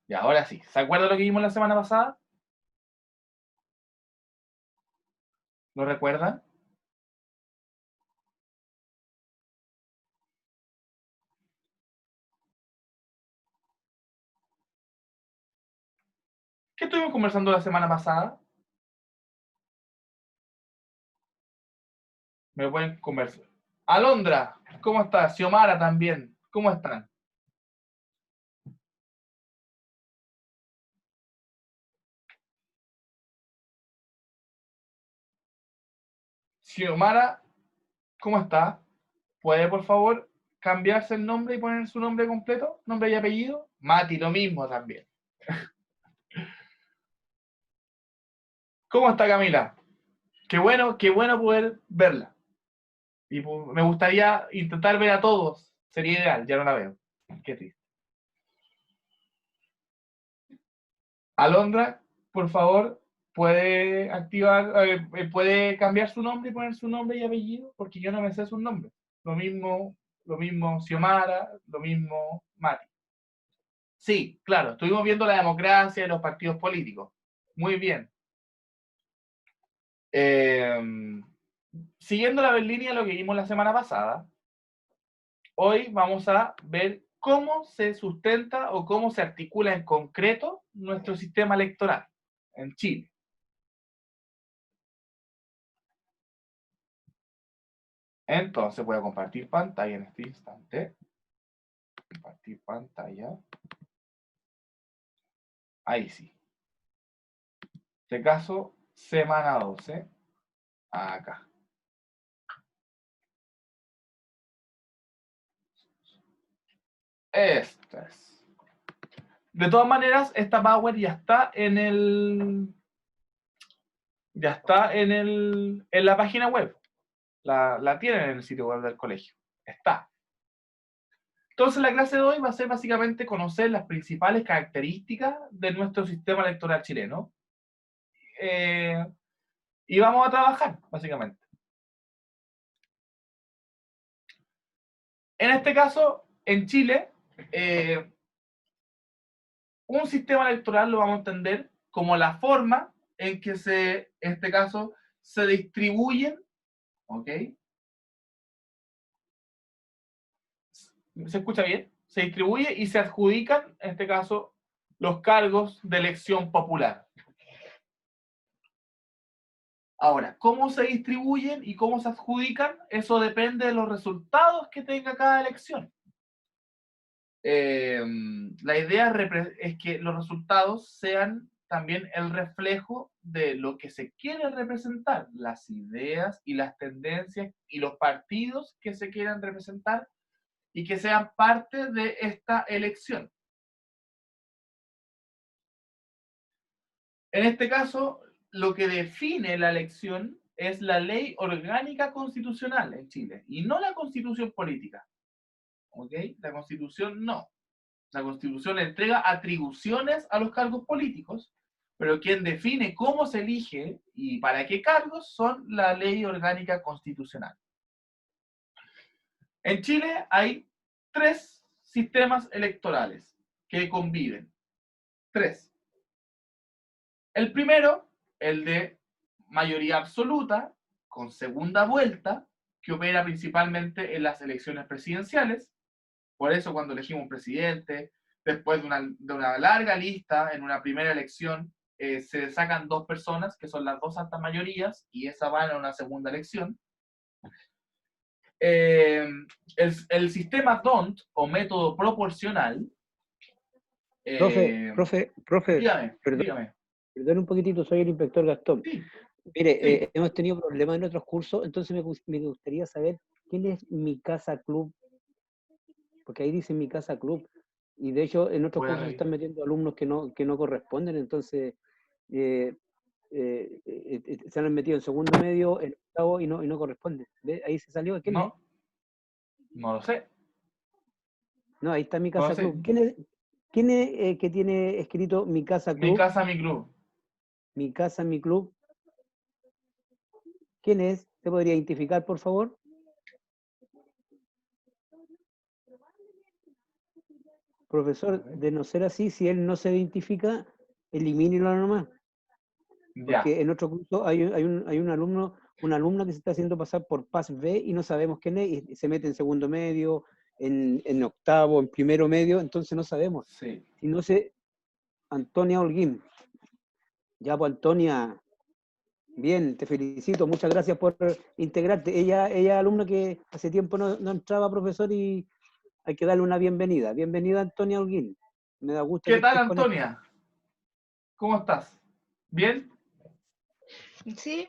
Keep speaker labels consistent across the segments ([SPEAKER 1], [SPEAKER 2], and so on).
[SPEAKER 1] Y ahora sí. ¿Se acuerda lo que vimos la semana pasada? ¿Lo recuerdan? ¿Qué estuvimos conversando la semana pasada? Me lo pueden conversar. Alondra, ¿cómo estás? Xiomara también, ¿cómo están? Xiomara, ¿cómo está? ¿Puede, por favor, cambiarse el nombre y poner su nombre completo? ¿Nombre y apellido? Mati, lo mismo también. ¿Cómo está Camila? Qué bueno poder verla. Y me gustaría intentar ver a todos. Sería ideal, ya no la veo. Qué triste. Alondra, por favor, puede activar, puede cambiar su nombre y poner su nombre y apellido, porque yo no me sé su nombre. Lo mismo Xiomara, lo mismo Mati. Sí, claro, estuvimos viendo la democracia y los partidos políticos. Muy bien. Eh, Siguiendo la línea de lo que vimos la semana pasada, hoy vamos a ver cómo se sustenta o cómo se articula en concreto nuestro sistema electoral en Chile. Entonces voy a compartir pantalla en este instante. Compartir pantalla. Ahí sí. En este caso, semana 12. Acá. Esta es. De todas maneras, esta Power ya está en el. Ya está en la página web. La tienen en el sitio web del colegio. Está. Entonces la clase de hoy va a ser básicamente conocer las principales características de nuestro sistema electoral chileno. Eh, y vamos a trabajar, básicamente. En este caso, en Chile, un sistema electoral lo vamos a entender como la forma en que en este caso, se distribuyen, ¿ok? ¿Se escucha bien? Se distribuye y se adjudican, en este caso, los cargos de elección popular. Ahora, ¿cómo se distribuyen y cómo se adjudican? Eso depende de los resultados que tenga cada elección. La idea es que los resultados sean también el reflejo de lo que se quiere representar, las ideas y las tendencias y los partidos que se quieran representar y que sean parte de esta elección. En este caso, lo que define la elección es la ley orgánica constitucional en Chile y no la constitución política. ¿Ok? La constitución no. La Constitución le entrega atribuciones a los cargos políticos, pero quien define cómo se elige y para qué cargos son la ley orgánica constitucional. En Chile hay 3 sistemas electorales que conviven. 3. El primero, el de mayoría absoluta, con segunda vuelta, que opera principalmente en las elecciones presidenciales. Por eso cuando elegimos un presidente, después de una larga lista, en una primera elección, se sacan 2 personas, que son las 2 altas mayorías, y esa va a una segunda elección. El sistema DONT, o método proporcional,
[SPEAKER 2] Profe,
[SPEAKER 1] dígame, dígame.
[SPEAKER 2] perdón un poquitito, soy el inspector Gastón.
[SPEAKER 1] Sí,
[SPEAKER 2] Mire,
[SPEAKER 1] sí.
[SPEAKER 2] hemos tenido problemas en otros cursos, entonces me gustaría saber quién es Mi Casa Club, porque ahí dice Mi Casa Club, y de hecho en otros
[SPEAKER 1] Voy a
[SPEAKER 2] cursos se están
[SPEAKER 1] revisar.
[SPEAKER 2] metiendo alumnos que no corresponden, entonces eh, se han metido en segundo medio, en octavo y no corresponden. ¿Ve? Ahí se salió, ¿quién es?
[SPEAKER 1] No, no lo sé.
[SPEAKER 2] No, ahí está Mi
[SPEAKER 1] No lo
[SPEAKER 2] Casa
[SPEAKER 1] sé.
[SPEAKER 2] Club. ¿Quién es que tiene escrito Mi Casa
[SPEAKER 1] Mi
[SPEAKER 2] Club?
[SPEAKER 1] casa, mi club.
[SPEAKER 2] Mi Casa, Mi Club. ¿Quién es? ¿Se podría identificar, por favor? Profesor, de no ser así, si él no se identifica, elimínelo nomás.
[SPEAKER 1] Ya.
[SPEAKER 2] Porque en otro curso hay un alumno, una alumna que se está haciendo pasar por PAS B y no sabemos quién es, y se mete en segundo medio, en octavo, en primero medio, entonces no sabemos.
[SPEAKER 1] Sí.
[SPEAKER 2] Si no sé, Antonia Holguín. Ya, pues Antonia, bien, te felicito, muchas gracias por integrarte. Ella es alumna que hace tiempo no entraba, profesor, y hay que darle una bienvenida. Bienvenida, Antonia Holguín. Me da gusto
[SPEAKER 1] ¿Qué
[SPEAKER 2] que
[SPEAKER 1] tal,
[SPEAKER 2] estés con esto.
[SPEAKER 1] Antonia? ¿Cómo estás? ¿Bien?
[SPEAKER 3] Sí,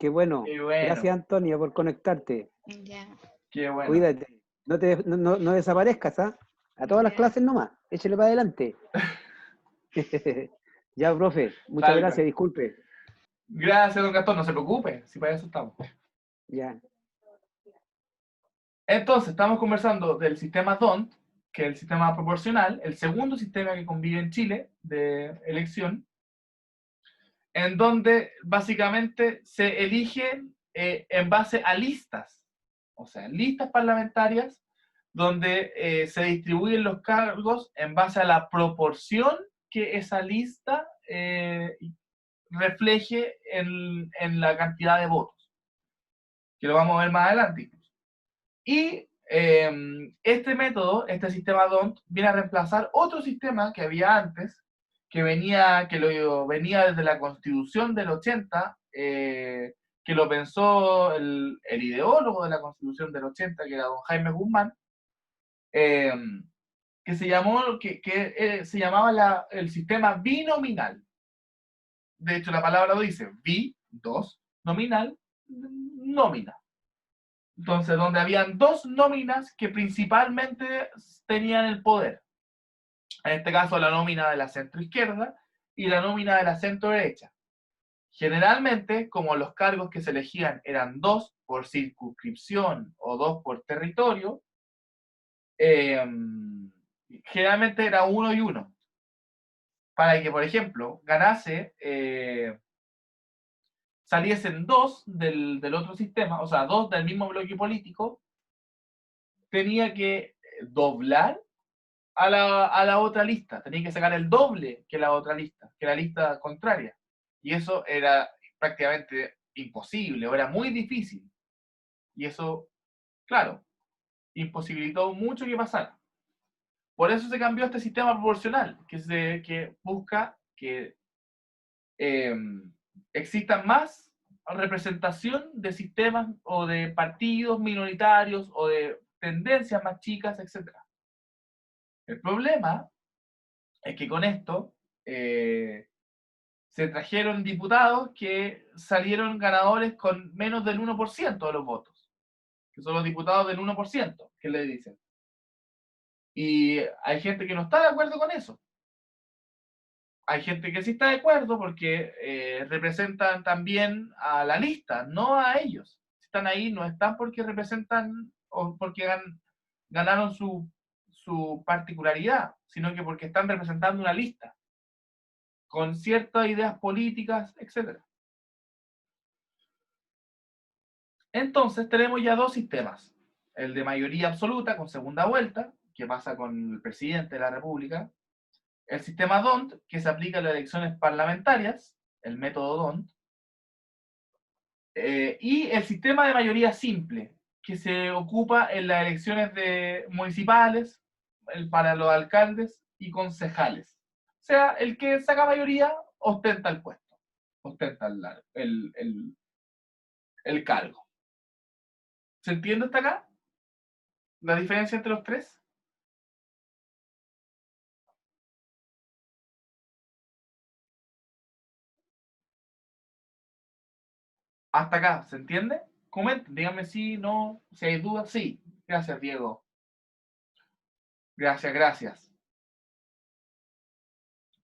[SPEAKER 2] Qué bueno.
[SPEAKER 1] Qué bueno.
[SPEAKER 2] Gracias, Antonia, por conectarte.
[SPEAKER 3] ya.
[SPEAKER 1] Qué bueno.
[SPEAKER 2] Cuídate. No desaparezcas, ¿ah? A todas las
[SPEAKER 3] Ya.
[SPEAKER 2] clases nomás. Échale para adelante. Ya, profe. Muchas
[SPEAKER 1] Salga.
[SPEAKER 2] gracias. Disculpe.
[SPEAKER 1] Gracias, don Gastón, no se preocupe, si para eso estamos.
[SPEAKER 2] Ya.
[SPEAKER 1] Entonces, estamos conversando del sistema DONT, que es el sistema proporcional, el segundo sistema que convive en Chile de elección, en donde básicamente se eligen en base a listas, o sea, listas parlamentarias, donde se distribuyen los cargos en base a la proporción que esa lista refleje en la cantidad de votos, que lo vamos a ver más adelante incluso. Y este método, este sistema DONT, viene a reemplazar otro sistema que había antes, que venía desde la Constitución del 80, que lo pensó el ideólogo de la Constitución del 80, que era don Jaime Guzmán, que se llamaba el sistema binominal. De hecho, la palabra lo dice, bi, dos, nominal, nómina. Entonces, donde habían dos nóminas que principalmente tenían el poder. En este caso, la nómina de la centroizquierda y la nómina de la centroderecha. Generalmente, como los cargos que se elegían eran dos por circunscripción o dos por territorio, generalmente era uno y uno. Para que, por ejemplo, ganase, saliesen dos del otro sistema, o sea, dos del mismo bloque político, tenía que doblar a la otra lista, tenía que sacar el doble que la otra lista, que la lista contraria. Y eso era prácticamente imposible, o era muy difícil. Y eso, claro, imposibilitó mucho que pasara. Por eso se cambió este sistema proporcional, que busca que exista más representación de sistemas o de partidos minoritarios o de tendencias más chicas, etc. El problema es que con esto se trajeron diputados que salieron ganadores con menos del 1% de los votos, que son los diputados del 1%, que le dicen. Y hay gente que no está de acuerdo con eso. Hay gente que sí está de acuerdo porque representan también a la lista, no a ellos. Si están ahí, no están porque representan o porque ganaron su particularidad, sino que porque están representando una lista con ciertas ideas políticas, etc. Entonces tenemos ya dos sistemas. El de mayoría absoluta con segunda vuelta, que pasa con el presidente de la República. El sistema DONT, que se aplica en las elecciones parlamentarias, el método DONT. Y el sistema de mayoría simple, que se ocupa en las elecciones municipales, para los alcaldes y concejales. O sea, el que saca mayoría ostenta el puesto, ostenta el cargo. ¿Se entiende hasta acá? ¿La diferencia entre los tres? Hasta acá, ¿se entiende? Comenten, díganme si no, si hay dudas. Sí, gracias, Diego. Gracias, gracias.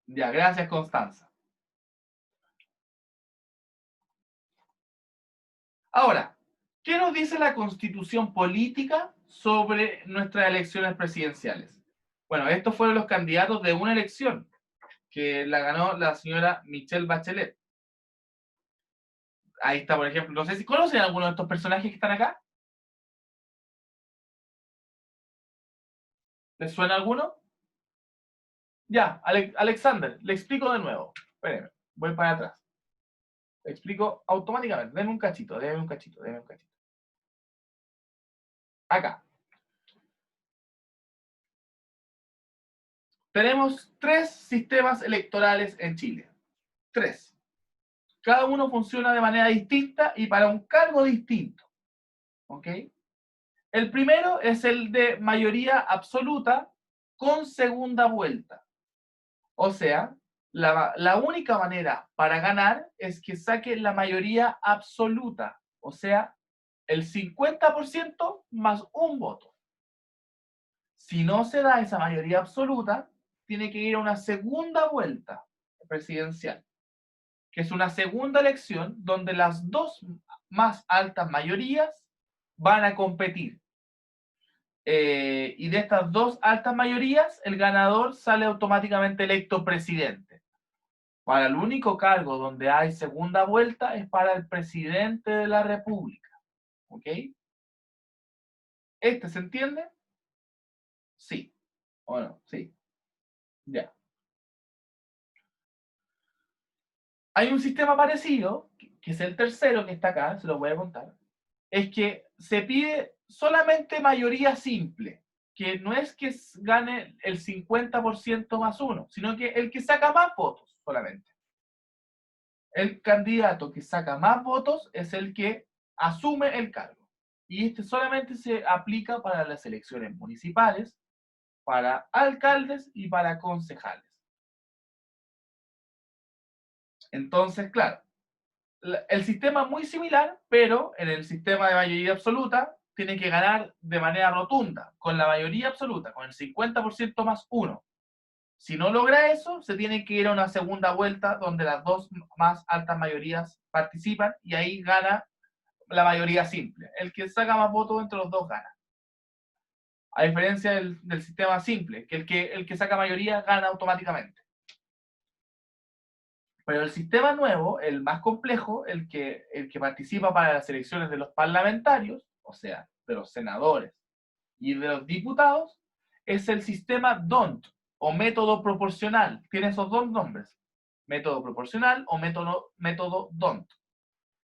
[SPEAKER 1] Ya, gracias, Constanza. Ahora, ¿qué nos dice la Constitución política sobre nuestras elecciones presidenciales? Bueno, estos fueron los candidatos de una elección que la ganó la señora Michelle Bachelet. Ahí está, por ejemplo, no sé si conocen alguno de estos personajes que están acá. ¿Les suena alguno? Ya, Alexander, le explico de nuevo. Espérenme, voy para atrás. Le explico automáticamente. Denme un cachito, denme un cachito, denme un cachito. Acá. Tenemos 3 sistemas electorales en Chile. 3. Cada uno funciona de manera distinta y para un cargo distinto. ¿Ok? El primero es el de mayoría absoluta con segunda vuelta. O sea, la única manera para ganar es que saque la mayoría absoluta. O sea, el 50% más un voto. Si no se da esa mayoría absoluta, tiene que ir a una segunda vuelta presidencial, que es una segunda elección donde las dos más altas mayorías van a competir. Y de estas dos altas mayorías, el ganador sale automáticamente electo presidente. Para el único cargo donde hay segunda vuelta es para el presidente de la República. ¿Ok? ¿Este se entiende? Sí. ¿O no? Sí. Ya. Hay un sistema parecido, que es el tercero que está acá, se lo voy a contar. Es que se pide solamente mayoría simple, que no es que gane el 50% más uno, sino que el que saca más votos solamente. El candidato que saca más votos es el que asume el cargo. Y este solamente se aplica para las elecciones municipales, para alcaldes y para concejales. Entonces, claro, el sistema es muy similar, pero en el sistema de mayoría absoluta tiene que ganar de manera rotunda, con la mayoría absoluta, con el 50% más uno. Si no logra eso, se tiene que ir a una segunda vuelta donde las dos más altas mayorías participan y ahí gana la mayoría simple. El que saca más votos entre los dos gana. A diferencia del sistema simple, que el que saca mayoría gana automáticamente. Pero el sistema nuevo, el más complejo, el que participa para las elecciones de los parlamentarios, o sea, de los senadores y de los diputados, es el sistema DONT, o método proporcional. Tiene esos dos nombres, método proporcional o método DONT.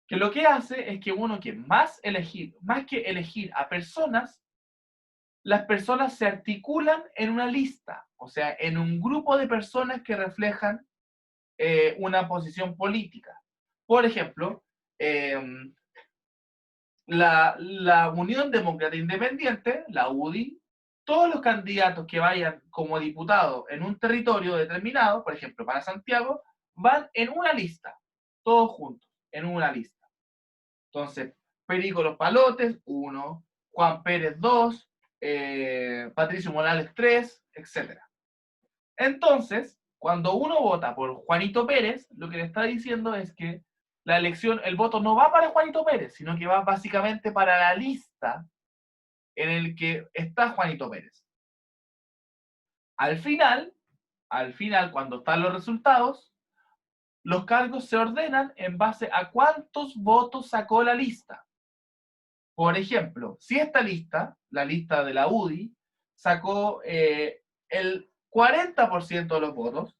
[SPEAKER 1] Que lo que hace es que uno que más que elegir a personas, las personas se articulan en una lista, o sea, en un grupo de personas que reflejan una posición política. Por ejemplo, la Unión Demócrata Independiente, la UDI, todos los candidatos que vayan como diputados en un territorio determinado, por ejemplo, para Santiago, van en una lista, todos juntos, en una lista. Entonces, Perico Los Palotes, 1, Juan Pérez, 2, Patricio Morales, 3, etc. Entonces, cuando uno vota por Juanito Pérez, lo que le está diciendo es que la elección, el voto no va para Juanito Pérez, sino que va básicamente para la lista en el que está Juanito Pérez. Al final, cuando están los resultados, los cargos se ordenan en base a cuántos votos sacó la lista. Por ejemplo, si esta lista, la lista de la UDI, sacó el 40% de los votos,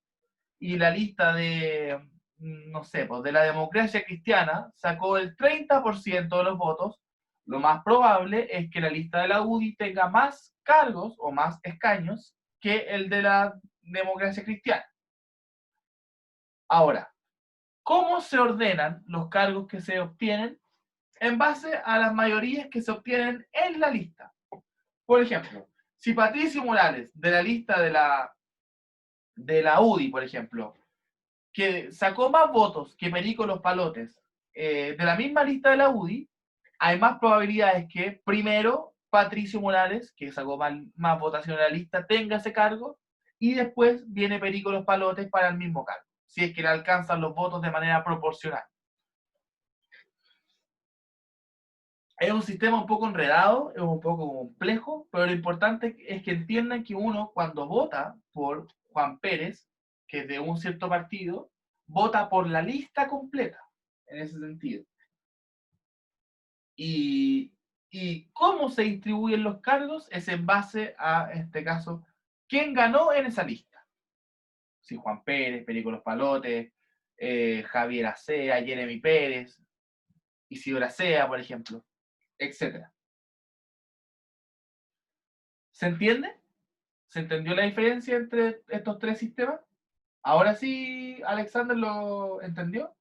[SPEAKER 1] y la lista de, no sé, pues de la Democracia Cristiana sacó el 30% de los votos, lo más probable es que la lista de la UDI tenga más cargos o más escaños que el de la Democracia Cristiana. Ahora, ¿cómo se ordenan los cargos que se obtienen? En base a las mayorías que se obtienen en la lista. Por ejemplo, si Patricio Morales, de la lista de la UDI, por ejemplo, que sacó más votos que Perico Los Palotes de la misma lista de la UDI, hay más probabilidades que primero Patricio Morales, que sacó más votación en la lista, tenga ese cargo, y después viene Perico Los Palotes para el mismo cargo, si es que le alcanzan los votos de manera proporcional. Es un sistema un poco enredado, es un poco complejo, pero lo importante es que entiendan que uno, cuando vota por Juan Pérez, que es de un cierto partido, vota por la lista completa, en ese sentido. Y cómo se distribuyen los cargos es en base a, en este caso, quién ganó en esa lista. Si Juan Pérez, Perico Los Palotes, Javier Acea, Jeremy Pérez, Isidora Acea, por ejemplo, etc. ¿Se entiende? ¿Se entendió la diferencia entre estos tres sistemas? Ahora sí, Alexander lo entendió.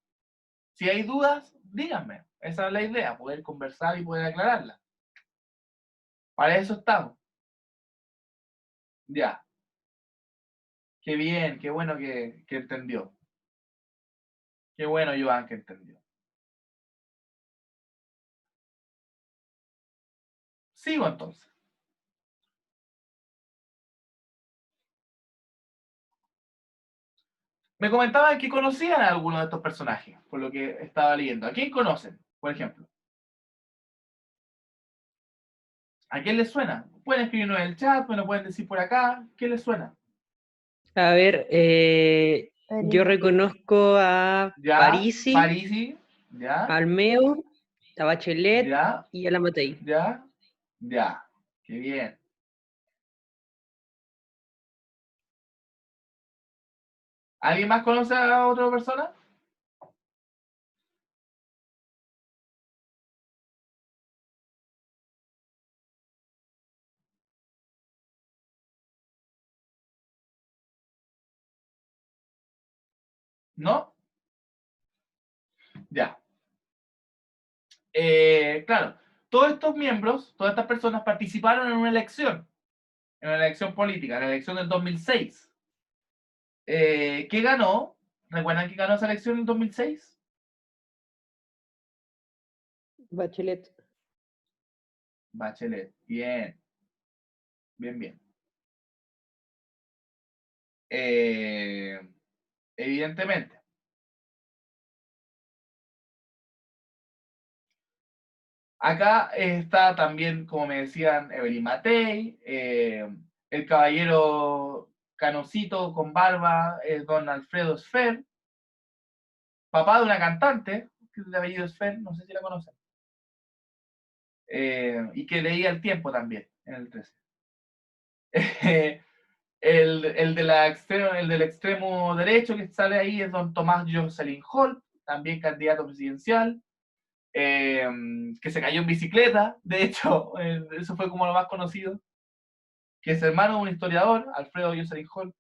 [SPEAKER 1] Si hay dudas, díganme. Esa es la idea, poder conversar y poder aclararla. Para eso estamos. Ya. Qué bien, qué bueno que entendió. Qué bueno, Joan, que entendió. Sigo entonces. Me comentaban que conocían a alguno de estos personajes, por lo que estaba leyendo. ¿A quién conocen, por ejemplo? ¿A quién les suena? Pueden escribirnos en el chat, me lo pueden decir por acá. ¿Qué les suena?
[SPEAKER 4] A ver, yo reconozco a
[SPEAKER 1] Ya,
[SPEAKER 4] Parisi,
[SPEAKER 1] Parisi, ya,
[SPEAKER 4] al Meo, a Bachelet
[SPEAKER 1] ya,
[SPEAKER 4] y a la Matei.
[SPEAKER 1] ya, ya. Qué bien. ¿Alguien más conoce a otra persona? ¿No? Ya. Claro, todos estos miembros, todas estas personas participaron en una elección política, en la elección del 2006. ¿Qué ganó? ¿Recuerdan que ganó esa elección en el 2006?
[SPEAKER 4] Bachelet.
[SPEAKER 1] Bachelet. Bien. Bien, bien. Evidentemente. Acá está también, como me decían, Evelyn Matei, el caballero canocito con barba, don Alfredo Sfer, papá de una cantante, que es de apellido Sfer, no sé si la conocen, y que leía El Tiempo también, en el 13. El del extremo derecho que sale ahí es don Tomás Jocelyn Holt, también candidato presidencial, que se cayó en bicicleta, de hecho, eso fue como lo más conocido, que es hermano de un historiador, Alfredo Jocelyn Holt.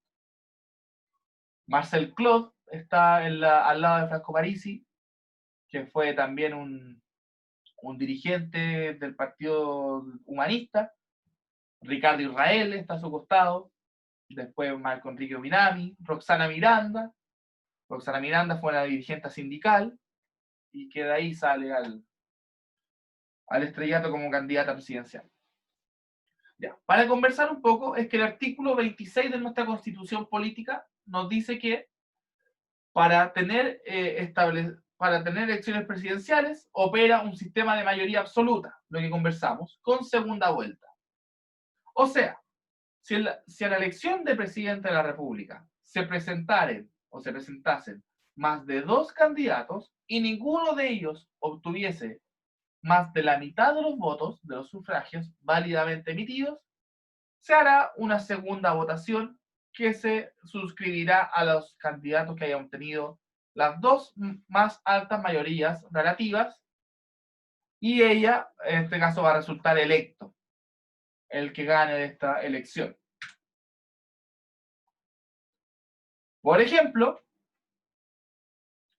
[SPEAKER 1] Marcel Claude está al lado de Franco Parisi, que fue también un dirigente del Partido Humanista. Ricardo Israel está a su costado. Después Marco Enrique Minami, Roxana Miranda. Roxana Miranda fue una dirigente sindical y que de ahí sale al estrellato como candidata presidencial. Ya. Para conversar un poco, es que el artículo 26 de nuestra Constitución Política nos dice que para tener elecciones presidenciales opera un sistema de mayoría absoluta, lo que conversamos, con segunda vuelta. O sea, si a la elección de presidente de la República se presentasen más de 2 candidatos y ninguno de ellos obtuviese más de la mitad de los votos de los sufragios válidamente emitidos, se hará una segunda votación que se suscribirá a los candidatos que hayan obtenido las 2 más altas mayorías relativas y ella, en este caso, va a resultar electo el que gane de esta elección. Por ejemplo,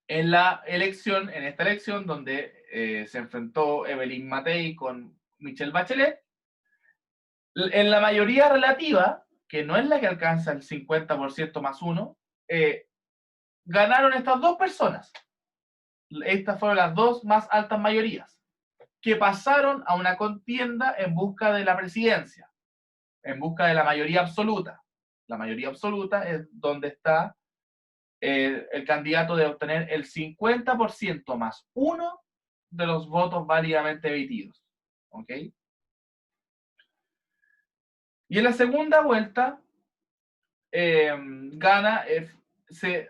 [SPEAKER 1] en esta elección donde se enfrentó Evelyn Matei con Michelle Bachelet, en la mayoría relativa, que no es la que alcanza el 50% más 1, ganaron estas 2 personas. Estas fueron las 2 más altas mayorías, que pasaron a una contienda en busca de la presidencia, en busca de la mayoría absoluta. La mayoría absoluta es donde está el candidato de obtener el 50% más 1 de los votos válidamente emitidos. ¿Ok? Y en la segunda vuelta, se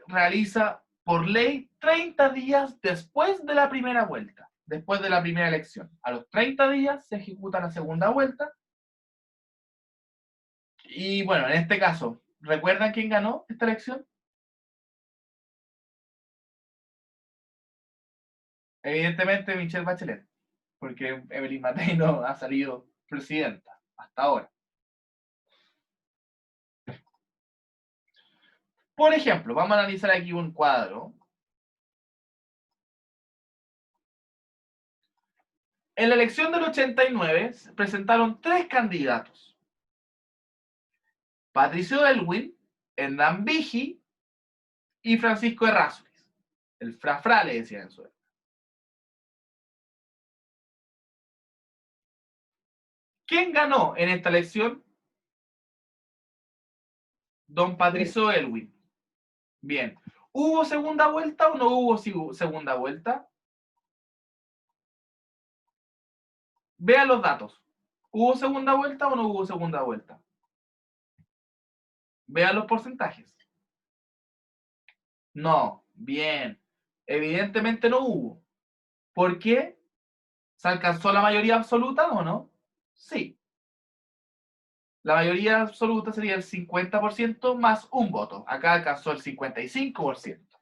[SPEAKER 1] realiza por ley 30 días después de la primera vuelta, después de la primera elección. A los 30 días se ejecuta la segunda vuelta. Y bueno, en este caso, ¿recuerdan quién ganó esta elección? Evidentemente Michelle Bachelet, porque Evelyn Matei no ha salido presidenta hasta ahora. Por ejemplo, vamos a analizar aquí un cuadro. En la elección del 89 se presentaron 3 candidatos. Patricio Elwin, Hernán Vigi y Francisco Errázuriz. El Frafra le decían en su época. ¿Quién ganó en esta elección? Don Patricio Elwin. Bien. ¿Hubo segunda vuelta o no hubo segunda vuelta? Vean los datos. ¿Hubo segunda vuelta o no hubo segunda vuelta? Vean los porcentajes. No. Bien. Evidentemente no hubo. ¿Por qué? ¿Se alcanzó la mayoría absoluta o no? Sí. La mayoría absoluta sería el 50% más un voto. Acá alcanzó el 55%.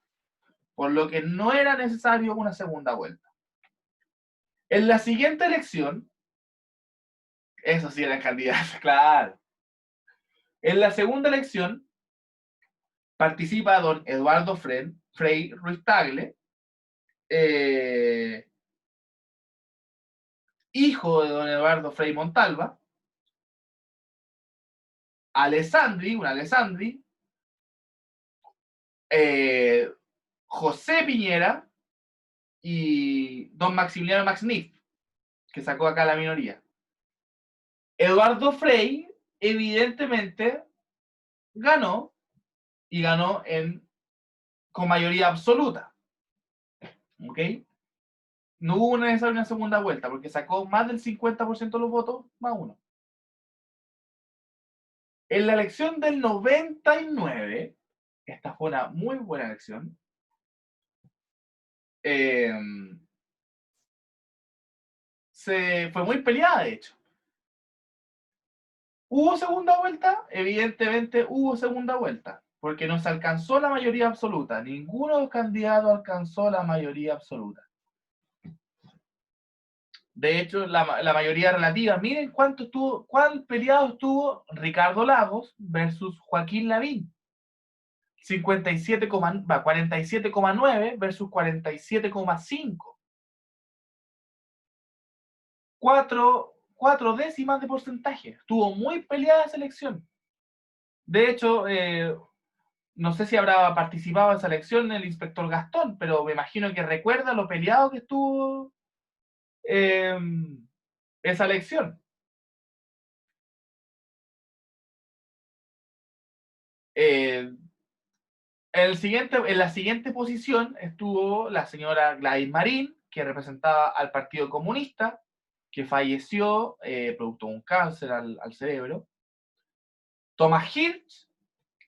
[SPEAKER 1] Por lo que no era necesario una segunda vuelta. En la siguiente elección, eso sí eran candidatos, claro. En la segunda elección participa don Eduardo Frei Ruiz Tagle, hijo de don Eduardo Frei Montalva, un Alessandri, José Piñera y don Maximiliano Maxnif, que sacó acá la minoría. Eduardo Frei, evidentemente, ganó, y ganó con mayoría absoluta. ¿Ok? No hubo necesaria una segunda vuelta, porque sacó más del 50% de los votos, más uno. En la elección del 99, esta fue una muy buena elección, fue muy peleada, de hecho. ¿Hubo segunda vuelta? Evidentemente hubo segunda vuelta, porque no se alcanzó la mayoría absoluta. Ninguno de los candidatos alcanzó la mayoría absoluta. De hecho, la mayoría relativa. Miren cuál peleado estuvo Ricardo Lagos versus Joaquín Lavín. 47,9 versus 47,5. 4 décimas de porcentaje. Estuvo muy peleada esa elección. De hecho, no sé si habrá participado en esa elección el inspector Gastón, pero me imagino que recuerda lo peleado que estuvo esa elección. En la siguiente posición estuvo la señora Gladys Marín, que representaba al Partido Comunista, que falleció producto de un cáncer al cerebro. Tomás Hirsch,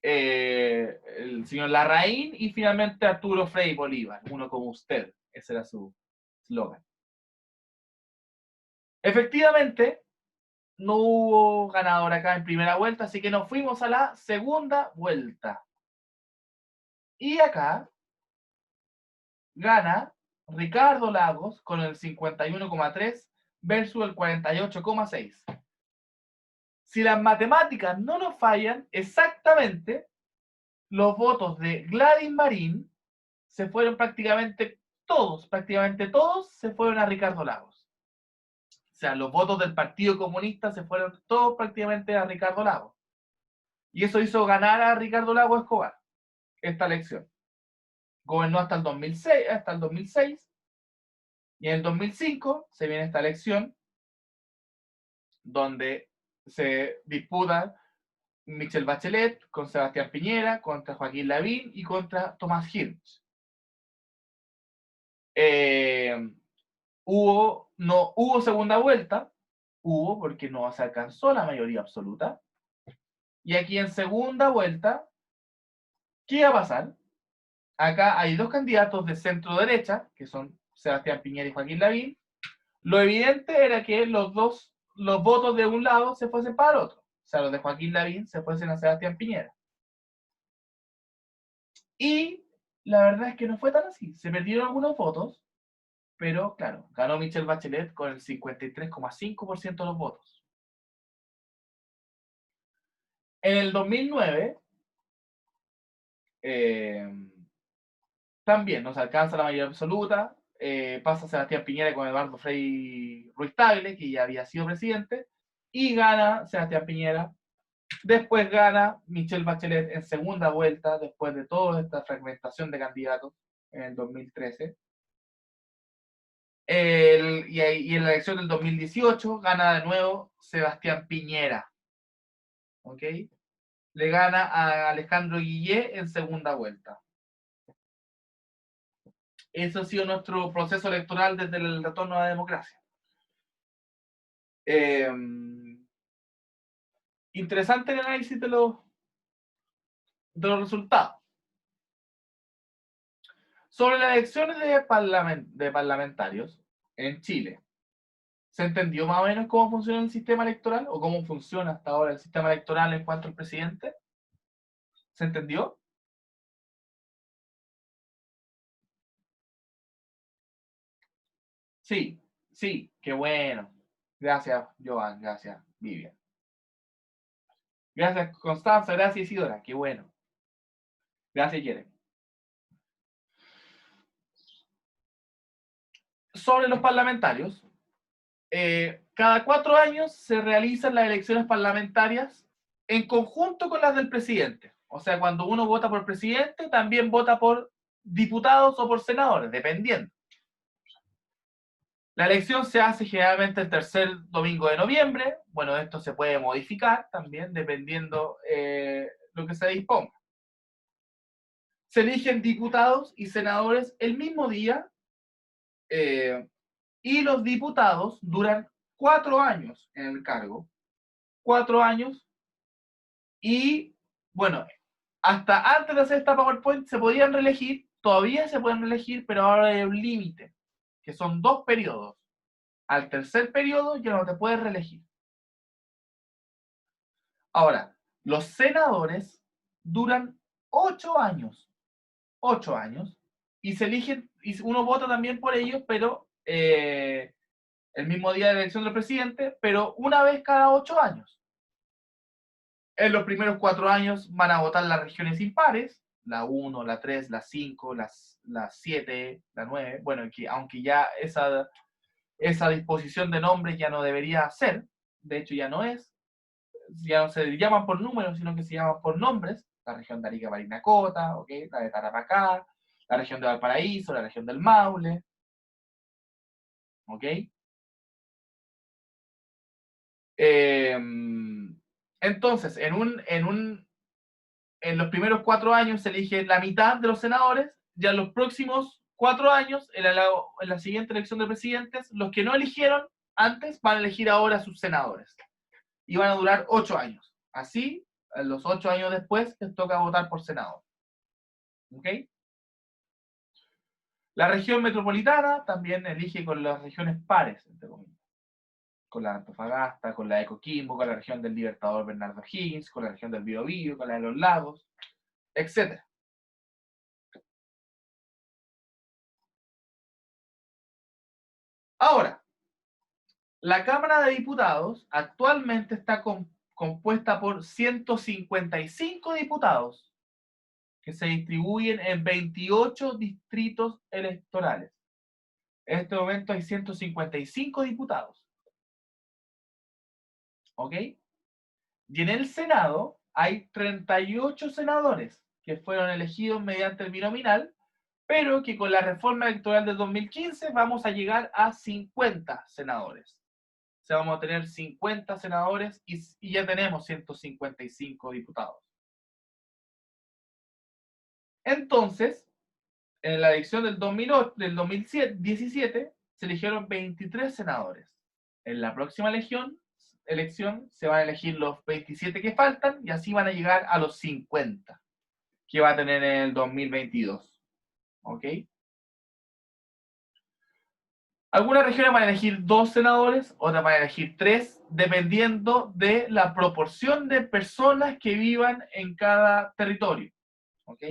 [SPEAKER 1] el señor Larraín y finalmente Arturo Frei Bolívar, uno como usted. Ese era su slogan. Efectivamente, no hubo ganador acá en primera vuelta, así que nos fuimos a la segunda vuelta. Y acá gana Ricardo Lagos con el 51,3 versus el 48,6. Si las matemáticas no nos fallan, exactamente los votos de Gladys Marín se fueron prácticamente todos se fueron a Ricardo Lagos. O sea, los votos del Partido Comunista se fueron todos prácticamente a Ricardo Lagos. Y eso hizo ganar a Ricardo Lagos Escobar esta elección. Gobernó hasta el 2006, y en el 2005 se viene esta elección donde se disputa Michelle Bachelet con Sebastián Piñera, contra Joaquín Lavín y contra Tomás Hirsch. No hubo segunda vuelta, porque no se alcanzó la mayoría absoluta. Y aquí en segunda vuelta, ¿qué va a pasar? Acá hay 2 candidatos de centro derecha, que son Sebastián Piñera y Joaquín Lavín. Lo evidente era que los votos de un lado se fuesen para el otro. O sea, los de Joaquín Lavín se fuesen a Sebastián Piñera. Y la verdad es que no fue tan así. Se perdieron algunos votos, pero claro, ganó Michelle Bachelet con el 53,5% de los votos. En el 2009, también nos alcanza la mayoría absoluta, pasa Sebastián Piñera con Eduardo Frei Ruiz Tagle, que ya había sido presidente, y gana Sebastián Piñera. Después gana Michelle Bachelet en segunda vuelta, después de toda esta fragmentación de candidatos en el 2013. Y en la elección del 2018 gana de nuevo Sebastián Piñera. ¿Ok? Le gana a Alejandro Guillé en segunda vuelta. Eso ha sido nuestro proceso electoral desde el retorno a la democracia. Interesante el análisis de los resultados. Sobre las elecciones de parlamentarios en Chile, ¿se entendió más o menos cómo funciona el sistema electoral o cómo funciona hasta ahora el sistema electoral en cuanto al presidente? ¿Se entendió? Sí, sí, qué bueno. Gracias, Joan, gracias, Vivian. Gracias, Constanza, gracias, Isidora, qué bueno. Gracias, Jeremy. Sobre los parlamentarios, cada 4 años se realizan las elecciones parlamentarias en conjunto con las del presidente. O sea, cuando uno vota por presidente, también vota por diputados o por senadores, dependiendo. La elección se hace generalmente el tercer domingo de noviembre. Bueno, esto se puede modificar también, dependiendo lo que se disponga. Se eligen diputados y senadores el mismo día, y los diputados duran 4 años en el cargo. 4 años. Y, bueno, hasta antes de hacer esta PowerPoint se podían reelegir, todavía se pueden reelegir, pero ahora hay un límite, que son 2 periodos. Al tercer periodo ya no te puedes reelegir. Ahora, los senadores duran 8 años. 8 años. Y se eligen, y uno vota también por ellos, pero el mismo día de la elección del presidente, pero una vez cada 8 años. En los primeros 4 años van a votar las regiones impares, la 1, la 3, la 5, la 7, la 9. Bueno, aunque ya esa disposición de nombres ya no debería ser, de hecho ya no es, ya no se llaman por números, sino que se llaman por nombres, la región de Arica Parinacota, ¿okay? La de Tarapacá, la región de Valparaíso, la región del Maule, ¿ok? Entonces, en los primeros 4 años se elige la mitad de los senadores, ya en los próximos 4 años, en la siguiente elección de presidentes, los que no eligieron antes van a elegir ahora a sus senadores. Y van a durar 8 años. Así, los 8 años después, les toca votar por senador. ¿Ok? La región metropolitana también elige con las regiones pares, entre comillas. Con la de Antofagasta, con la de Coquimbo, con la región del Libertador Bernardo Higgins, con la región del Biobío, con la de los Lagos, etc. Ahora, la Cámara de Diputados actualmente está compuesta por 155 diputados que se distribuyen en 28 distritos electorales. En este momento hay 155 diputados. ¿Ok? Y en el Senado hay 38 senadores que fueron elegidos mediante el binominal, pero que con la reforma electoral del 2015 vamos a llegar a 50 senadores. O sea, vamos a tener 50 senadores y ya tenemos 155 diputados. Entonces, en la elección del 2017 se eligieron 23 senadores. En la próxima elección se van a elegir los 27 que faltan y así van a llegar a los 50 que va a tener en el 2022. ¿Ok? Algunas regiones van a elegir 2 senadores, otras van a elegir 3, dependiendo de la proporción de personas que vivan en cada territorio. ¿Ok?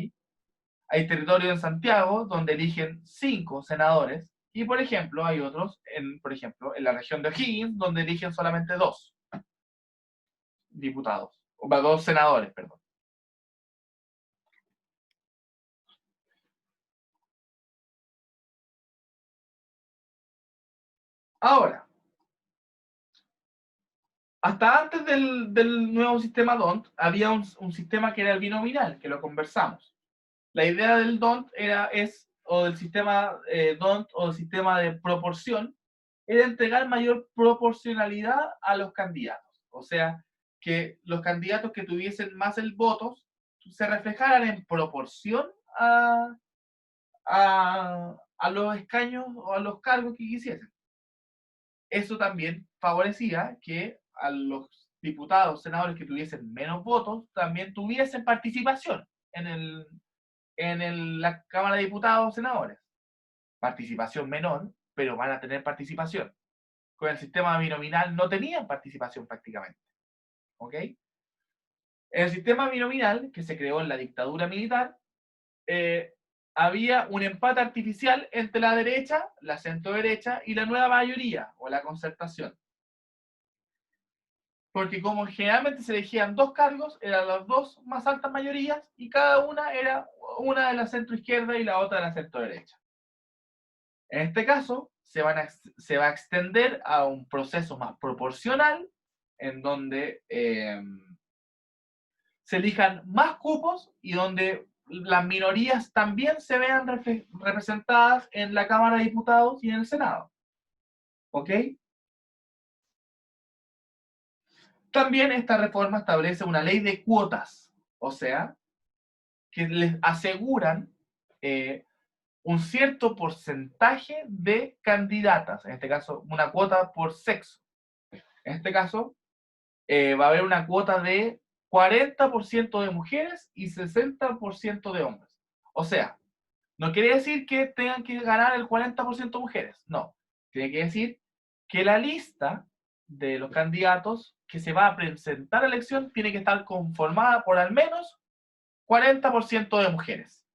[SPEAKER 1] Hay territorios en Santiago donde eligen 5 senadores, Y, por ejemplo, hay otros, por ejemplo, en la región de O'Higgins, donde eligen solamente 2 diputados, o 2 senadores, perdón. Ahora, hasta antes del nuevo sistema DONT, había un sistema que era el binominal, que lo conversamos. La idea del DONT o del sistema DONT o del sistema de proporción, era entregar mayor proporcionalidad a los candidatos. O sea, que los candidatos que tuviesen más el voto se reflejaran en proporción a los escaños o a los cargos que quisiesen. Eso también favorecía que a los diputados, senadores que tuviesen menos votos, también tuviesen participación en la Cámara de Diputados o Senadores. Participación menor, pero van a tener participación. Con el sistema binominal no tenían participación prácticamente. ¿Ok? En el sistema binominal, que se creó en la dictadura militar, había un empate artificial entre la derecha, la centro-derecha y la nueva mayoría, o la concertación. Porque como generalmente se elegían 2 cargos, eran las 2 más altas mayorías, y cada una era una de la centro-izquierda y la otra de la centro-derecha. En este caso, se va a extender a un proceso más proporcional, en donde se elijan más cupos y donde las minorías también se vean representadas en la Cámara de Diputados y en el Senado. ¿Ok? También esta reforma establece una ley de cuotas, o sea, que les aseguran un cierto porcentaje de candidatas, en este caso una cuota por sexo. En este caso va a haber una cuota de 40% de mujeres y 60% de hombres. O sea, no quiere decir que tengan que ganar el 40% mujeres, no. Tiene que decir que la lista de los candidatos que se va a presentar a elección tiene que estar conformada por al menos 40% de mujeres.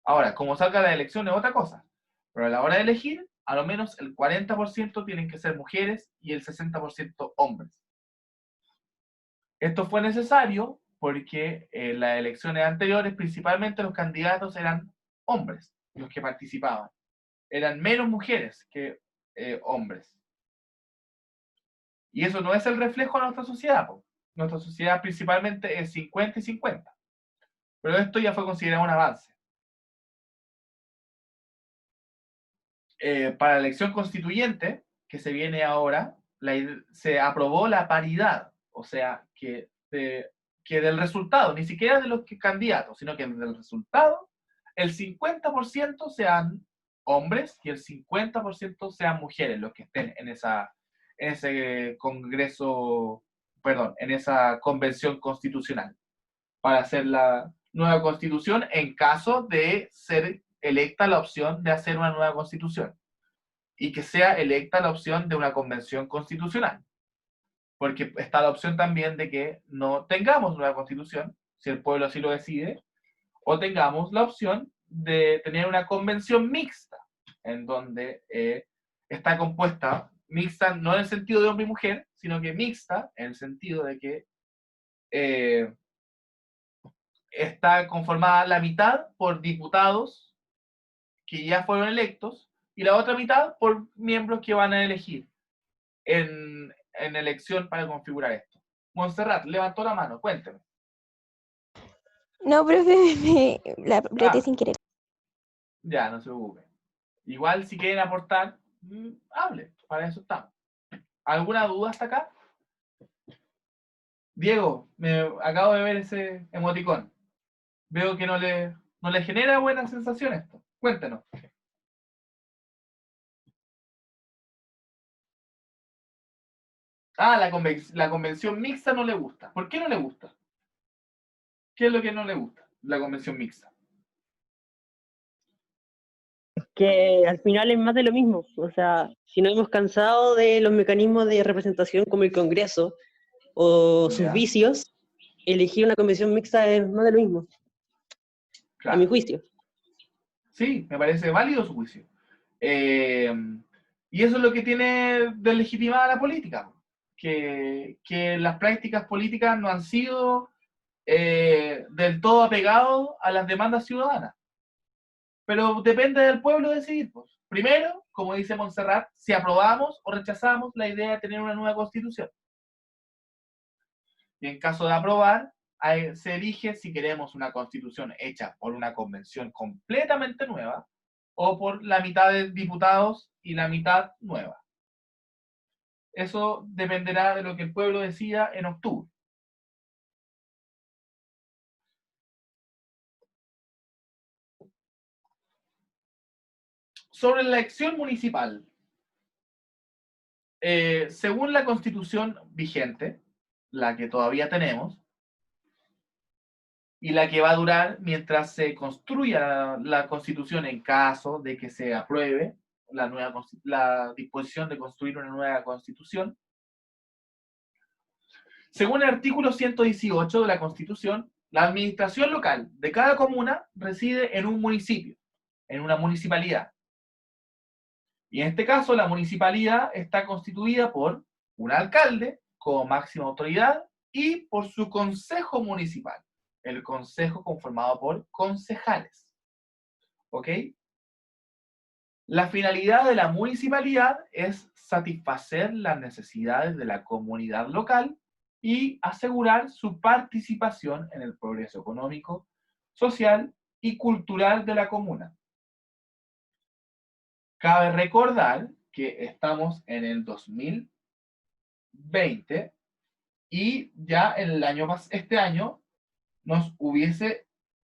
[SPEAKER 1] Ahora, como salga la elección es otra cosa, pero a la hora de elegir, a lo menos el 40% tienen que ser mujeres y el 60% hombres. Esto fue necesario porque en las elecciones anteriores principalmente los candidatos eran hombres los que participaban. Eran menos mujeres que hombres. Y eso no es el reflejo de nuestra sociedad. Nuestra sociedad principalmente es 50 y 50. Pero esto ya fue considerado un avance. Para la elección constituyente, que se viene ahora, se aprobó la paridad. O sea, que del resultado, ni siquiera de los candidatos, sino que del resultado, el 50% sean hombres y el 50% sean mujeres los que estén en ese congreso, perdón, en esa convención constitucional, para hacer la nueva constitución en caso de ser electa la opción de hacer una nueva constitución y que sea electa la opción de una convención constitucional. Porque está la opción también de que no tengamos nueva constitución, si el pueblo así lo decide, o tengamos la opción de tener una convención mixta, en donde está compuesta, mixta no en el sentido de hombre y mujer, sino que mixta en el sentido de que está conformada la mitad por diputados que ya fueron electos y la otra mitad por miembros que van a elegir en elección para configurar esto. Montserrat, levantó la mano, cuénteme.
[SPEAKER 3] No, profe, la apreté sin querer.
[SPEAKER 1] Ya, no se preocupe. Igual si quieren aportar, hable, para eso estamos. ¿Alguna duda hasta acá? Diego, me acabo de ver ese emoticón. Veo que no le genera buena sensación esto. Cuéntenos. Ah, la convención mixta no le gusta. ¿Por qué no le gusta? ¿Qué es lo que no le gusta? La convención mixta.
[SPEAKER 4] Que al final es más de lo mismo. O sea, si nos hemos cansado de los mecanismos de representación como el Congreso o sus
[SPEAKER 1] Ya.
[SPEAKER 4] vicios, elegir una convención mixta es más de lo mismo,
[SPEAKER 1] Claro.
[SPEAKER 4] a mi juicio.
[SPEAKER 1] Sí, me parece válido su juicio. Y eso es lo que tiene deslegitimada la política, que las prácticas políticas no han sido del todo apegados a las demandas ciudadanas. Pero depende del pueblo decidir. Pues. Primero, como dice Montserrat, si aprobamos o rechazamos la idea de tener una nueva constitución. Y en caso de aprobar, se elige si queremos una constitución hecha por una convención completamente nueva o por la mitad de diputados y la mitad nueva. Eso dependerá de lo que el pueblo decida en octubre. Sobre la elección municipal, según la constitución vigente, la que todavía tenemos, y la que va a durar mientras se construya la constitución en caso de que se apruebe la disposición de construir una nueva constitución. Según el artículo 118 de la Constitución, la administración local de cada comuna reside en un municipio, en una municipalidad. Y en este caso, la municipalidad está constituida por un alcalde como máxima autoridad y por su consejo municipal, el consejo conformado por concejales. ¿Ok? La finalidad de la municipalidad es satisfacer las necesidades de la comunidad local y asegurar su participación en el progreso económico, social y cultural de la comuna. Cabe recordar que estamos en el 2020 y ya en el este año nos hubiese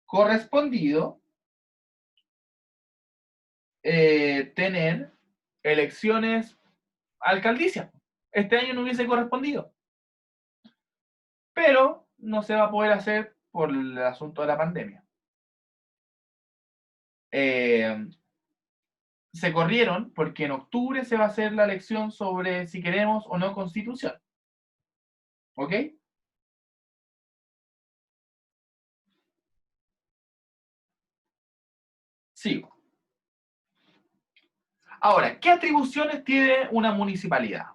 [SPEAKER 1] correspondido tener elecciones alcaldicias. Este año no hubiese correspondido. Pero no se va a poder hacer por el asunto de la pandemia. Se corrieron porque en octubre se va a hacer la elección sobre si queremos o no constitución. ¿Ok? Sigo. Ahora, ¿qué atribuciones tiene una municipalidad?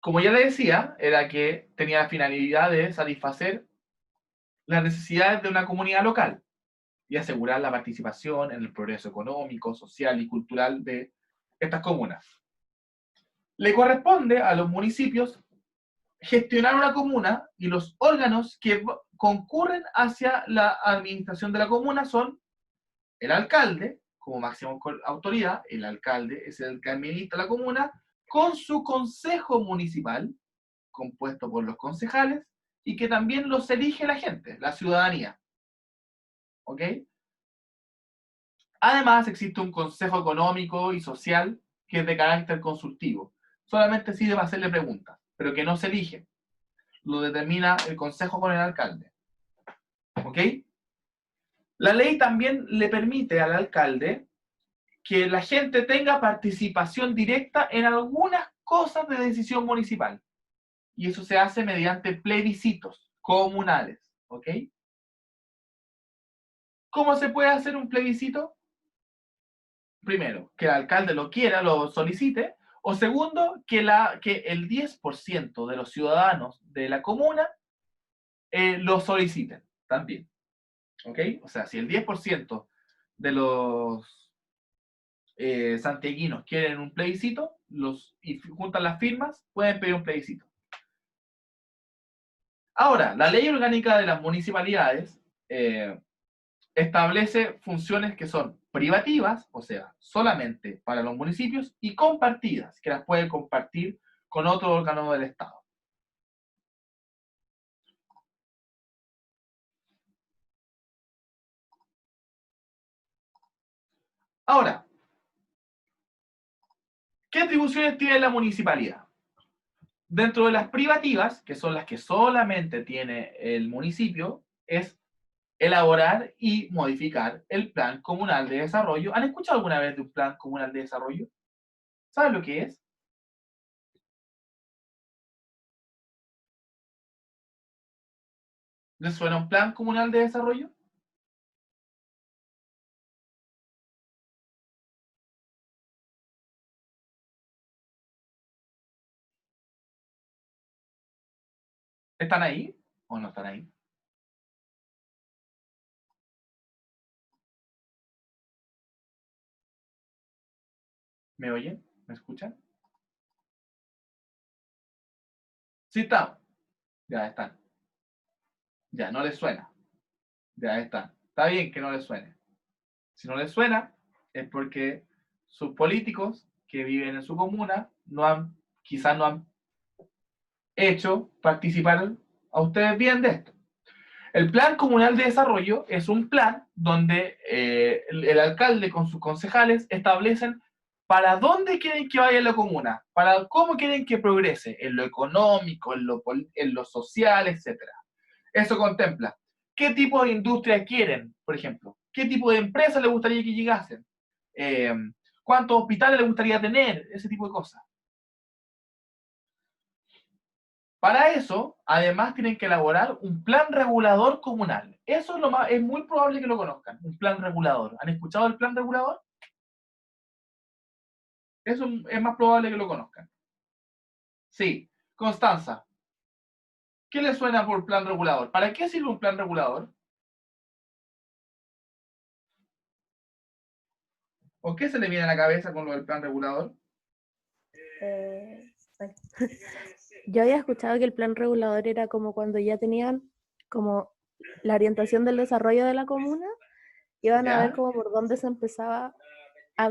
[SPEAKER 1] Como ya le decía, era que tenía la finalidad de satisfacer las necesidades de una comunidad local y asegurar la participación en el progreso económico, social y cultural de estas comunas. Le corresponde a los municipios gestionar una comuna y los órganos que concurren hacia la administración de la comuna son el alcalde, como máxima autoridad, el alcalde es el que administra la comuna, con su consejo municipal, compuesto por los concejales, y que también los elige la gente, la ciudadanía. ¿Ok? Además, existe un consejo económico y social que es de carácter consultivo. Solamente sirve para hacerle preguntas, pero que no se elige. Lo determina el consejo con el alcalde. ¿Ok? La ley también le permite al alcalde que la gente tenga participación directa en algunas cosas de decisión municipal. Y eso se hace mediante plebiscitos comunales. ¿Ok? ¿Cómo se puede hacer un plebiscito? Primero, que el alcalde lo quiera, lo solicite, o segundo, que el 10% de los ciudadanos de la comuna lo soliciten también. ¿Ok? O sea, si el 10% de los santiaguinos quieren un plebiscito y juntan las firmas, pueden pedir un plebiscito. Ahora, la ley orgánica de las municipalidades establece funciones que son privativas, o sea, solamente para los municipios, y compartidas, que las pueden compartir con otro órgano del Estado. Ahora, ¿qué atribuciones tiene la municipalidad? Dentro de las privativas, que son las que solamente tiene el municipio, es elaborar y modificar el plan comunal de desarrollo. ¿Han escuchado alguna vez de un plan comunal de desarrollo? ¿Saben lo que es? ¿Les suena un plan comunal de desarrollo? ¿Están ahí o no están ahí? ¿Me oyen? ¿Me escuchan? Sí están. Ya están. Ya, no les suena. Ya están. Está bien que no les suene. Si no les suena, es porque sus políticos que viven en su comuna quizás no han hecho participar a ustedes bien de esto. El Plan Comunal de Desarrollo es un plan donde el alcalde con sus concejales establecen para dónde quieren que vaya la comuna, para cómo quieren que progrese, en lo económico, en lo social, etc. Eso contempla qué tipo de industria quieren, por ejemplo, qué tipo de empresas les gustaría que llegasen, eh, cuántos hospitales les gustaría tener, ese tipo de cosas. Para eso, además, tienen que elaborar un plan regulador comunal. Eso es muy probable que lo conozcan, un plan regulador. ¿Han escuchado el plan regulador? Eso es más probable que lo conozcan. Sí. Constanza, ¿qué le suena por plan regulador? ¿Para qué sirve un plan regulador? ¿O qué se le viene a la cabeza con lo del plan regulador?
[SPEAKER 5] Bueno. Yo había escuchado que el plan regulador era como cuando ya tenían como la orientación del desarrollo de la comuna, iban a ver
[SPEAKER 1] ¿Ya?
[SPEAKER 5] como por dónde se empezaba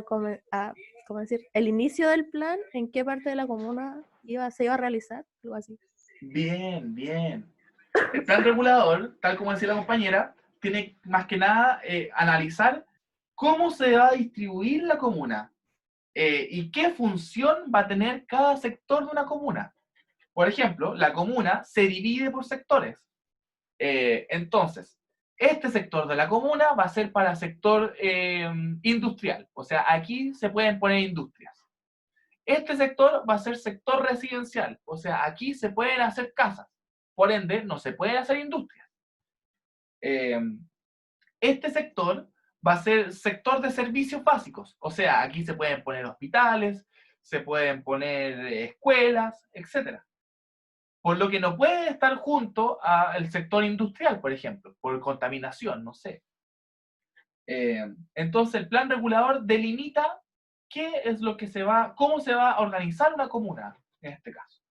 [SPEAKER 5] ¿cómo decir? El inicio del plan, en qué parte de la comuna se iba a realizar, algo así.
[SPEAKER 1] Bien, bien. El plan regulador, tal como decía la compañera, tiene más que nada analizar cómo se va a distribuir la comuna y qué función va a tener cada sector de una comuna. Por ejemplo, la comuna se divide por sectores. Entonces, este sector de la comuna va a ser para sector industrial. O sea, aquí se pueden poner industrias. Este sector va a ser sector residencial. O sea, aquí se pueden hacer casas. Por ende, no se pueden hacer industrias. Este sector va a ser sector de servicios básicos. O sea, aquí se pueden poner hospitales, se pueden poner escuelas, etc. Por lo que no puede estar junto al sector industrial, por ejemplo, por contaminación, no sé. Entonces, el plan regulador delimita qué es lo que cómo se va a organizar una comuna, en este caso.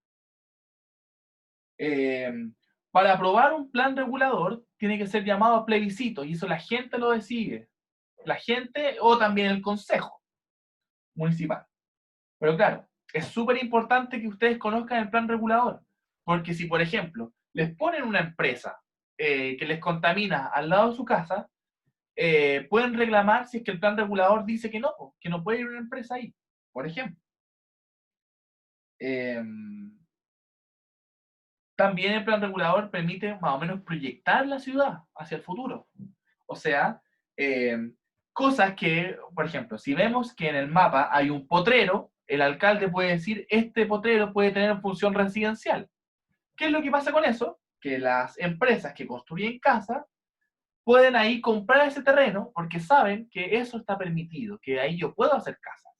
[SPEAKER 1] Para aprobar un plan regulador, tiene que ser llamado a plebiscito, y eso la gente lo decide. La gente o también el consejo municipal. Pero claro, es súper importante que ustedes conozcan el plan regulador, porque si, por ejemplo, les ponen una empresa que les contamina al lado de su casa, pueden reclamar si es que el plan regulador dice que no puede ir una empresa ahí, por ejemplo. También el plan regulador permite más o menos proyectar la ciudad hacia el futuro. O sea, cosas que, por ejemplo, si vemos que en el mapa hay un potrero, el alcalde puede decir, este potrero puede tener función residencial. ¿Qué es lo que pasa con eso? Que las empresas que construyen casas pueden ahí comprar ese terreno porque saben que eso está permitido, que ahí yo puedo hacer casas.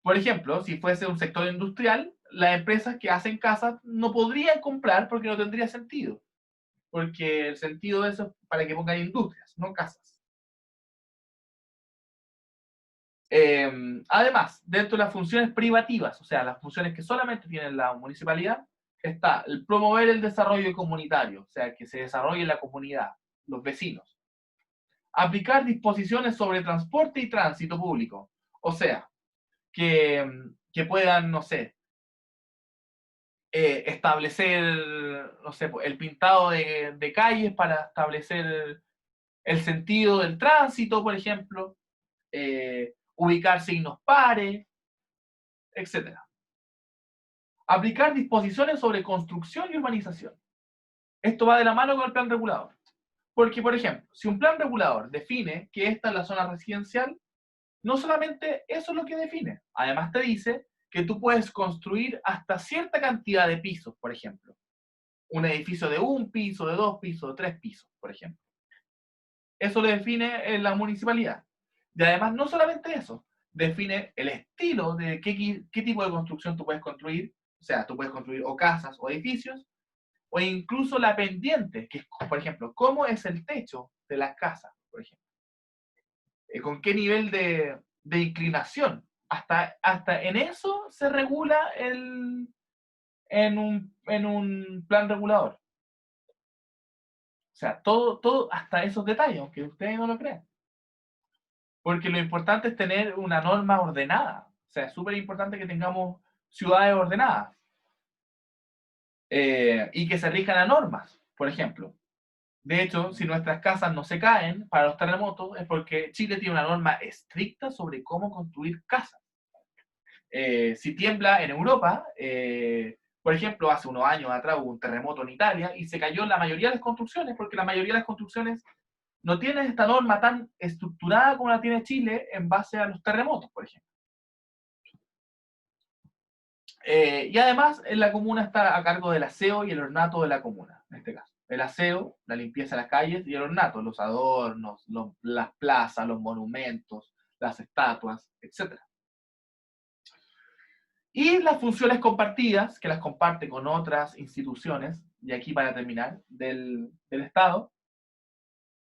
[SPEAKER 1] Por ejemplo, si fuese un sector industrial, las empresas que hacen casas no podrían comprar porque no tendría sentido. Porque el sentido de eso es para que pongan industrias, no casas. Además, dentro de las funciones privativas, o sea, las funciones que solamente tiene la municipalidad, está el promover el desarrollo comunitario, o sea, que se desarrolle la comunidad, los vecinos. Aplicar disposiciones sobre transporte y tránsito público, o sea, que puedan, no sé, establecer, no sé, el pintado de calles para establecer el sentido del tránsito, por ejemplo, ubicar signos pares, etc. Aplicar disposiciones sobre construcción y urbanización. Esto va de la mano con el plan regulador. Porque, por ejemplo, si un plan regulador define que esta es la zona residencial, no solamente eso es lo que define, además te dice que tú puedes construir hasta cierta cantidad de pisos, por ejemplo. Un edificio de 1 piso, de 2 pisos, de 3 pisos, por ejemplo. Eso lo define la municipalidad. Y además, no solamente eso, define el estilo de qué tipo de construcción tú puedes construir, O sea, tú puedes construir o casas o edificios, o incluso la pendiente, que es, por ejemplo, cómo es el techo de las casas, por ejemplo. Con qué nivel de inclinación. Hasta en eso se regula en un plan regulador. O sea, todo, hasta esos detalles, aunque ustedes no lo crean. Porque lo importante es tener una norma ordenada. O sea, es súper importante que tengamos ciudades ordenadas. Y que se rijan a normas, por ejemplo. De hecho, si nuestras casas no se caen para los terremotos, es porque Chile tiene una norma estricta sobre cómo construir casas. Si tiembla en Europa, por ejemplo, hace unos años atrás hubo un terremoto en Italia y se cayó la mayoría de las construcciones, porque la mayoría de las construcciones no tienen esta norma tan estructurada como la tiene Chile en base a los terremotos, por ejemplo. Y además, en la comuna está a cargo del aseo y el ornato de la comuna, en este caso. El aseo, la limpieza de las calles, y el ornato, los adornos, las plazas, los monumentos, las estatuas, etc. Y las funciones compartidas, que las comparte con otras instituciones, y aquí para terminar, del Estado.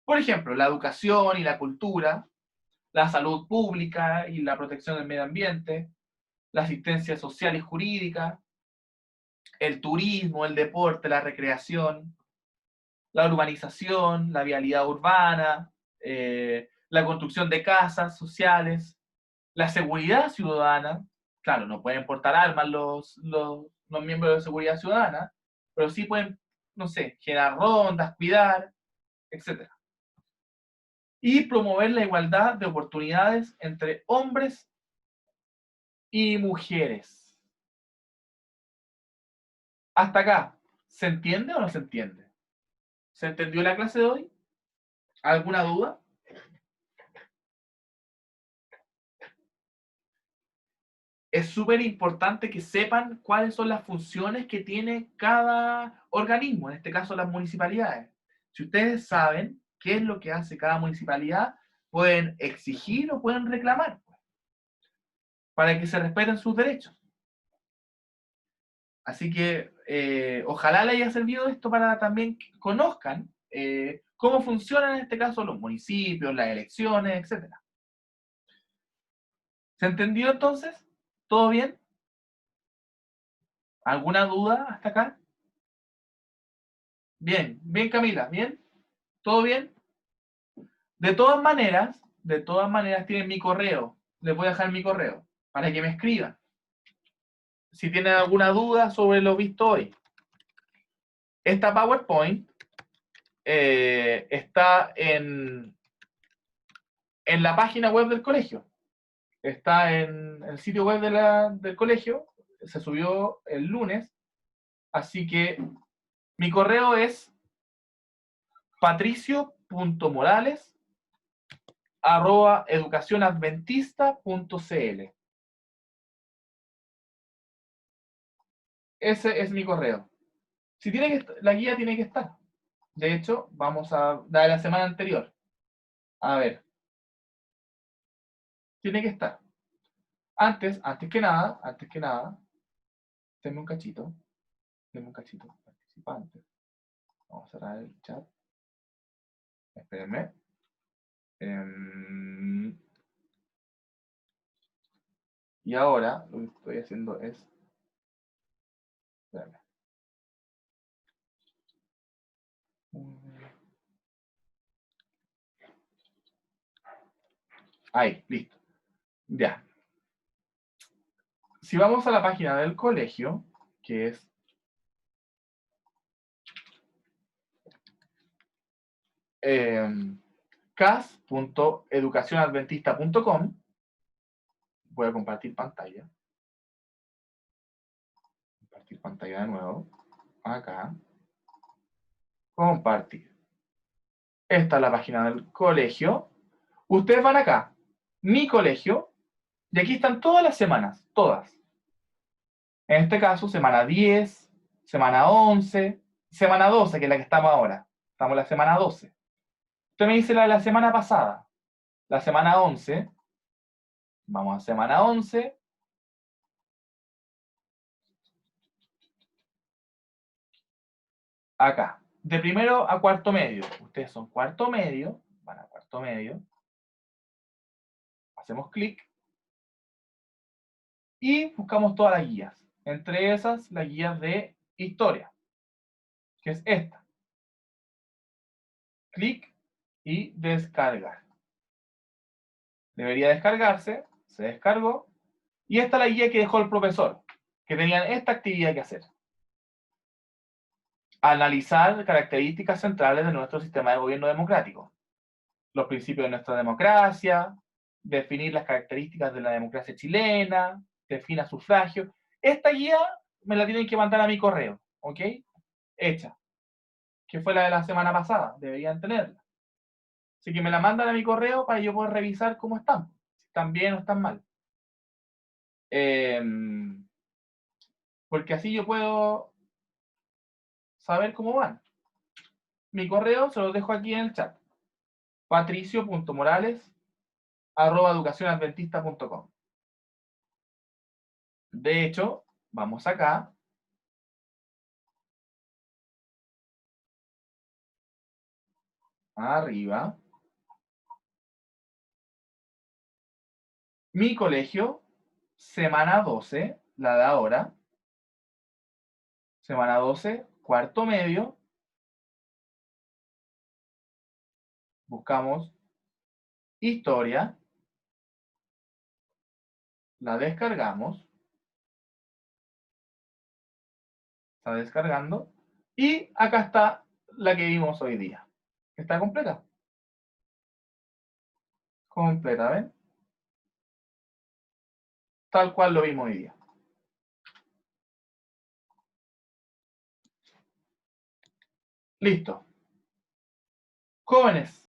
[SPEAKER 1] Por ejemplo, la educación y la cultura, la salud pública y la protección del medio ambiente, la asistencia social y jurídica, el turismo, el deporte, la recreación, la urbanización, la vialidad urbana, la construcción de casas sociales, la seguridad ciudadana. Claro, no pueden portar armas los miembros de seguridad ciudadana, pero sí pueden, no sé, generar rondas, cuidar, etc. Y promover la igualdad de oportunidades entre hombres y mujeres. Hasta acá, ¿se entiende o no se entiende? ¿Se entendió la clase de hoy? ¿Alguna duda? Es súper importante que sepan cuáles son las funciones que tiene cada organismo, en este caso las municipalidades. Si ustedes saben qué es lo que hace cada municipalidad, pueden exigir o pueden reclamar para que se respeten sus derechos. Así que ojalá les haya servido esto para también que conozcan cómo funcionan en este caso los municipios, las elecciones, etc. ¿Se entendió entonces? ¿Todo bien? ¿Alguna duda hasta acá? Bien, bien Camila, ¿bien? ¿Todo bien? De todas maneras tienen mi correo. Les voy a dejar mi correo para que me escriban. Si tienen alguna duda sobre lo visto hoy. Esta PowerPoint está en la página web del colegio. Está en el sitio web del colegio. Se subió el lunes. Así que mi correo es patricio.morales@educacionadventista.cl. Ese es mi correo. Si tiene que, la guía tiene que estar. De hecho, vamos a dar la semana anterior. A ver. Tiene que estar. Antes que nada, denme un cachito. Participante. Vamos a cerrar el chat. Espérenme. Y ahora lo que estoy haciendo es... Espérenme. Ahí, listo. Ya. Si vamos a la página del colegio, que es cas.educacionadventista.com, voy a compartir pantalla. Compartir pantalla de nuevo. Acá. Compartir. Esta es la página del colegio. Ustedes van acá. Mi colegio. Y aquí están todas las semanas. Todas. En este caso, semana 10, semana 11, semana 12, que es la que estamos ahora. Estamos en la semana 12. Usted me dice la de la semana pasada. La semana 11. Vamos a semana 11. acá. De primero a cuarto medio. Ustedes son cuarto medio. Van a cuarto medio. Hacemos clic. Y buscamos todas las guías. Entre esas, las guías de historia. Que es esta. Clic y descargar. Debería descargarse. Se descargó. Y esta es la guía que dejó el profesor. Que tenían esta actividad que hacer. Analizar características centrales de nuestro sistema de gobierno democrático. Los principios de nuestra democracia, definir las características de la democracia chilena, defina sufragio. Esta guía me la tienen que mandar a mi correo, ¿ok? Hecha. Que fue la de la semana pasada, deberían tenerla. Así que me la mandan a mi correo para yo poder revisar cómo están, si están bien o están mal. Porque así yo puedo saber cómo van. Mi correo se los dejo aquí en el chat. patricio.morales@educacionadventista.com. De hecho, vamos acá. Arriba. Mi colegio, semana 12, la de ahora. Semana 12, cuarto medio. Buscamos historia. La descargamos. Está descargando. Y acá está la que vimos hoy día. Está completa. Completa, ¿ven? Tal cual lo vimos hoy día. Listo. Jóvenes,